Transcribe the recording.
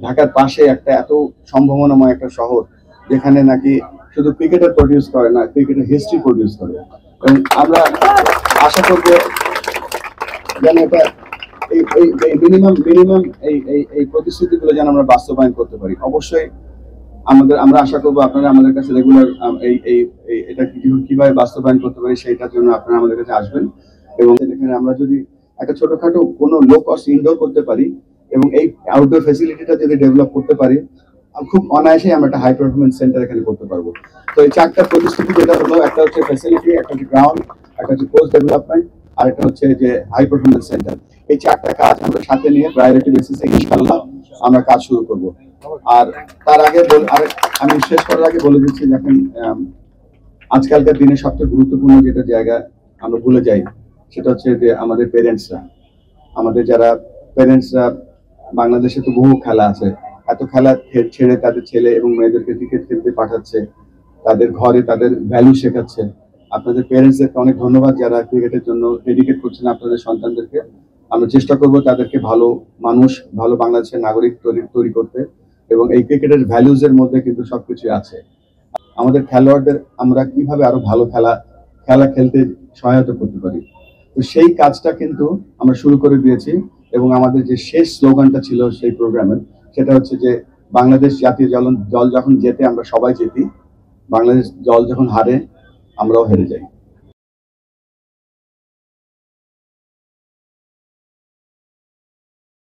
ঢাকার পাশে একটা এত সম্ভাবনাময় একটা শহর, যেখানে নাকি শুধু ক্রিকেটার প্রডিউস করে না, ক্রিকেটের হিস্ট্রি প্রডিউস করে। এবং আমরা আশা করবো যেন এটা এই মিনিমাম এই প্রতিশ্রুতিগুলো যেন আমরা বাস্তবায়ন করতে পারি। অবশ্যই আমরা আশা করবো আপনারা আমাদের কাছে রেগুলার এটা কিভাবে বাস্তবায়ন করতে পারি সেইটার জন্য আপনারা আমাদের কাছে আসবেন। এবং এখানে আমরা যদি একটা ছোটখাটো কোনো লো কস্ট ইনডোর করতে পারি এবং এই আউটডোর ফ্যাসিলিটিটা যদি ডেভেলপ করতে পারি, খুব অনায়াসেই আমরা একটা হাই পারফরমেন্স সেন্টার এখানে করতে পারবো। তো এই চারটা প্রতিশ্রুতি যেটা হলো, একটা হচ্ছে ফ্যাসিলিটি, একটা হচ্ছে গ্রাউন্ড, একটা হচ্ছে কোচ ডেভেলপমেন্ট, আর একটা হচ্ছে যে হাই পারফরমেন্স সেন্টার। এই চারটা কাজ আমরা সাথে নিয়ে প্রায়োরিটি বেসিসে ইনশাআল্লাহ আমরা কাজ শুরু করব। আর তার আগে আমি শেষ করার আগে বলে দিচ্ছি, দেখেন আজকালকার দিনে সবচেয়ে গুরুত্বপূর্ণ যেটা জায়গা আমরা ভুলে যাই, সেটা হচ্ছে যে আমাদের পেরেন্টসরা, আমাদের যারা পেরেন্টসরা, বাংলাদেশে তো বহু খেলা আছে, এত খেলা ছেড়ে তাদের ছেলে এবং মেয়েদেরকে ক্রিকেট খেলতে পাঠাচ্ছে, তাদের ঘরে তাদের ভ্যালু শেখাচ্ছে। আপনাদের পেরেন্টসদেরকে অনেক ধন্যবাদ যারা ক্রিকেটের জন্য ডেডিকেট করছেন আপনাদের সন্তানদেরকে। আমরা চেষ্টা করব তাদেরকে ভালো মানুষ, ভালো বাংলাদেশের নাগরিক তৈরি করতে, এবং এই ক্রিকেটের ভ্যালুজ এর মধ্যে কিন্তু সবকিছু আছে। আমাদের খেলোয়াড়দের আমরা কিভাবে আরো ভালো খেলা খেলতে সহায়তা করতে পারি, তো সেই কাজটা কিন্তু আমরা শুরু করে দিয়েছি। এবং আমাদের যে শেষ স্লোগানটা ছিল সেই প্রোগ্রামের, সেটা হচ্ছে যে বাংলাদেশ জাতীয় দল যখন জেতে আমরা সবাই জেতি, বাংলাদেশ দল যখন হারে আমরাও হেরে যাই।